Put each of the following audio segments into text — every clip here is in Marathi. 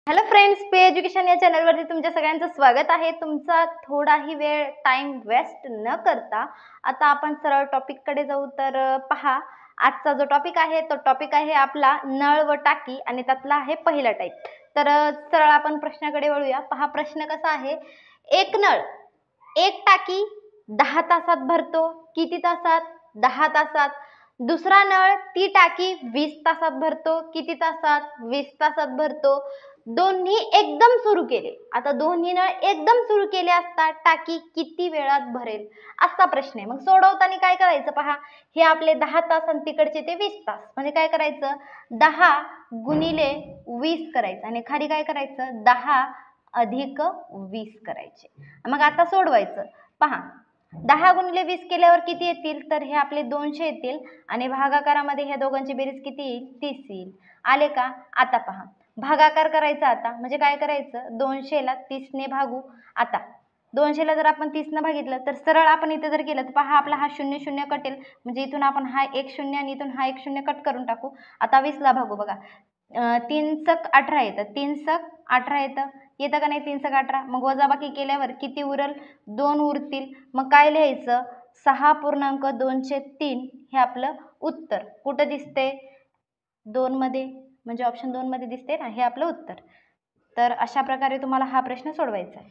हॅलो फ्रेंड्स, पे एज्युकेशन या चॅनलवरती तुमच्या सगळ्यांचं स्वागत आहे. तुमचा थोडाही वेळ टाइम वेस्ट न करता आता आपण सरळ टॉपिककडे जाऊ. तर पहा, आजचा जो टॉपिक आहे तो टॉपिक आहे आपला नळ व टाकी आणि त्यातला आहे पहिला टाईप. तर सरळ आपण प्रश्नाकडे वळूया. पहा, प्रश्न कसा आहे. एक नळ एक टाकी 10 तासात भरतो. किती तासात? 10 तासात. दुसरा नळ ती टाकी 20 तासात भरतो. किती तासात? 20 तासात भरतो. दोन्ही एकदम सुरू केले. आता दोन्ही नळ एकदम सुरू केले असता टाकी किती वेळात भरेल असा प्रश्न आहे. मग सोडवताना काय करायचं पहा, हे आपले 10 तास आणि तिकडचे ते 20 तास, म्हणजे काय करायचं 10 गुणिले 20 करायचं आणि खाली काय करायचं 10 अधिक 20 करायचे. मग आता सोडवायचं. पहा, 10 गुणिले 20 केल्यावर किती येतील? तर हे आपले 200 येतील आणि भागाकारामध्ये ह्या दोघांची बेरीज किती येईल? 30 येईल. आले का? आता पहा, भागाकार करायचा. आता म्हणजे काय करायचं, 200 ला 30 ने भागू. आता 200 ला जर आपण 30 ने भागितलं तर सरळ आपण इथे जर केलं तर पहा, आपला हा 0 0 कटेल. म्हणजे इथून आपण हा 1 0 आणि इथून हा 1 0 कट करून टाकू. आता 20 ला भागू. बघा, 3 सक 18 येतं. 3 सक 18 येतं का नाही? 3 सक 18. मग वजाबाकी केल्यावर किती उरल? 2 उरतील. मग काय लिहायचं? 6.203 हे आपलं उत्तर. कुठं दिसते? 2 मध्ये, म्हणजे ऑप्शन 2 मध्ये दिसते ना, हे आपलं उत्तर. तर अशा प्रकारे तुम्हाला हा प्रश्न सोडवायचा आहे.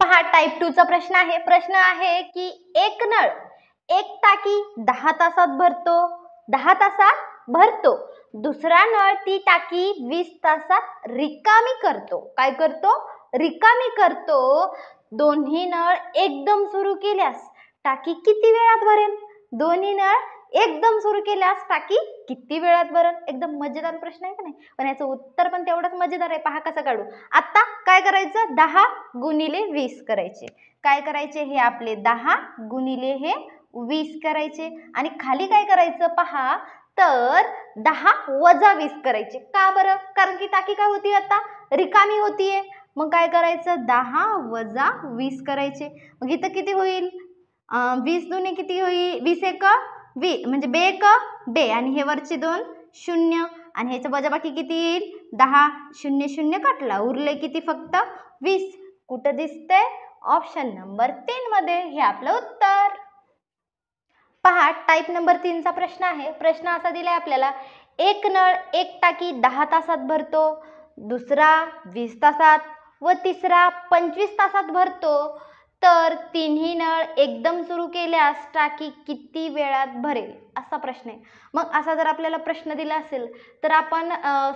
पहा, टाइप 2 चा प्रश्न आहे. प्रश्न आहे की एक नळ एक टाकी 10 तासात भरतो. 10 तासात भरतो. दुसरा नळ ती टाकी 20 तासात रिकामी करतो. काय करतो? रिकामी करतो. दोन्ही नळ एकदम सुरू केल्यास टाकी किती वेळात भरेल? दोन्ही नळ एकदम सुरू केल्यास टाकी किती वेळात भरेल? एकदम मजेदार प्रश्न आहे का नाही? पण याचं उत्तर पण तेवढंच मजेदार आहे. पहा कसं काढू. आता काय करायचं, 10 गुणिले 20 करायचे. काय करायचे? हे आपले 10 गुणिले हे 20 करायचे आणि खाली काय करायचं पहा, तर 10 वजा 20 करायचे. का बरं? कारण की टाकी काय होती, आता रिकामी होतीये. मग काय करायचं, 10 वजा 20 करायचे. मग इथं किती होईल? 20 दुने किती होईल? 20 एक 20, म्हणजे बे एक बे आणि हे वरचे 2 शून्य आणि ह्याचं वजाबाकी किती येईल? 10. 0 0 कटला, उरले किती? फक्त 20. कुठं दिसते? ऑप्शन नंबर 3 मध्ये. हे आपलं उत्तर. पहा, टाइप नंबर 3 चा प्रश्न आहे. प्रश्न असा दिलाय आपल्याला, एक नळ एक टाकी 10 तासात भरतो. दुसरा 20 तासात व तिसरा 25 तासात भरतो. तर तिन्ही नळ एकदम सुरू केल्यास टाकी किती वेळात भरेल असा प्रश्न आहे. मग असा जर आपल्याला प्रश्न दिला असेल तर आपण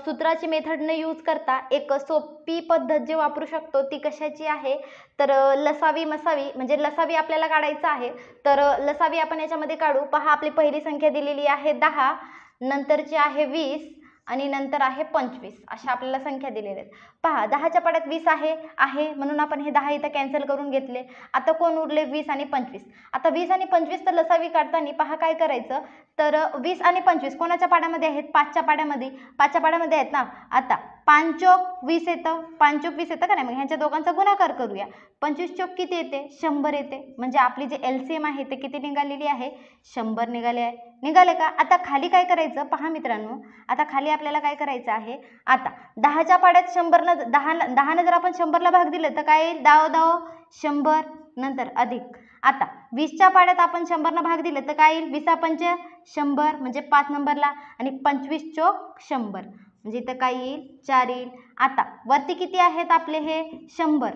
सूत्राची मेथड न यूज करता एक सोपी पद्धत जी वापरू शकतो ती कशाची आहे, तर लसावी मसावी, म्हणजे लसावी आपल्याला काढायचा आहे. तर लसावी आपण याच्यामध्ये काढू. पहा, आपली पहिली संख्या दिलेली आहे 10, नंतरची आहे 20 आणि नंतर आहे 25. अशा आपल्याला संख्या दिलेल्या आहेत. पहा, 10च्या पाड्यात 20 आहे म्हणून आपण हे 10 इथं कॅन्सल करून घेतले. आता कोण उरले? 20 आणि 25. आता 20 आणि 25 तर लसावी काढताना पहा काय करायचं, तर 20 आणि 25 कोणाच्या पाड्यामध्ये आहेत? 5च्या पाड्यामध्ये. 5च्या पाड्यामध्ये आहेत ना. आता 5 चोक 20 येतं. 5 चोक 20 येतं का नाही? मग ह्यांच्या दोघांचा गुणाकार करूया. 25 चोक किती येते? 100 येते. म्हणजे आपली जे LCM आहे ते किती निघालेली आहे? 100 निघाले का? आता खाली काय करायचं पहा मित्रांनो. आता खाली आपल्याला काय करायचं आहे, आता 10च्या पाड्यात 100 10 जर आपण 100 ला भाग दिलं तर काय येईल? 10 10 100, नंतर अधिक. आता 20च्या पाड्यात आपण 100 न भाग दिलं तर काय येईल? 20 पंच 100, म्हणजे 5 नंबरला, आणि 25 चोक 100, म्हणजे इथं काय येईल? 4 येईल. आता वरती किती आहेत आपले? हे 100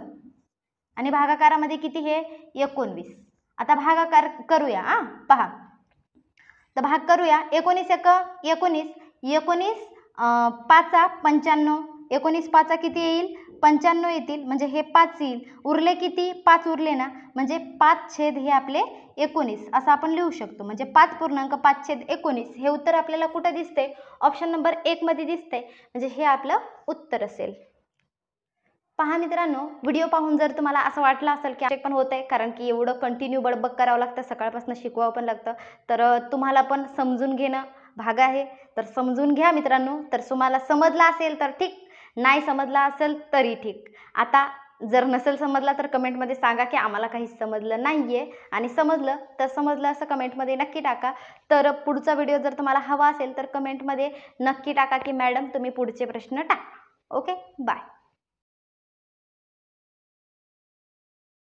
आणि भागाकारामध्ये किती? हे 19. आता भागाकार करूया. पहा, तर भाग करूया. 19 एक 19, 19 5 95, 19 5 किती येईल? 95 येतील. म्हणजे हे 5 येईल. उरले किती? 5 उरले ना, म्हणजे 5 हे आपले 19 असं आपण लिहू शकतो. म्हणजे 5.5/19 हे उत्तर आपल्याला कुठे दिसते? ऑप्शन नंबर 1 मध्ये दिसते. म्हणजे हे आपलं उत्तर असेल. पहा मित्रांनो, व्हिडिओ पाहून जर तुम्हाला असं वाटलं असेल की पण होत आहे, कारण की एवढं कंटिन्यू बडबड करावं लागतं, सकाळपासून शिकवावं पण लागतं, तर तुम्हाला पण समजून घेणं भाग आहे. तर समजून घ्या मित्रांनो. तर तुम्हाला समजलं असेल तर ठीक, नाही समजलं असेल तरी ठीक. आता जर नसेल समजला तर कमेंटमध्ये सांगा की आम्हाला काही समजलं नाही आहे, आणि समजलं तर समजलं असं कमेंटमध्ये नक्की टाका. तर पुढचा व्हिडिओ जर तुम्हाला हवा असेल तर कमेंटमध्ये नक्की टाका की मॅडम तुम्ही पुढचे प्रश्न टाका. Okay, bye.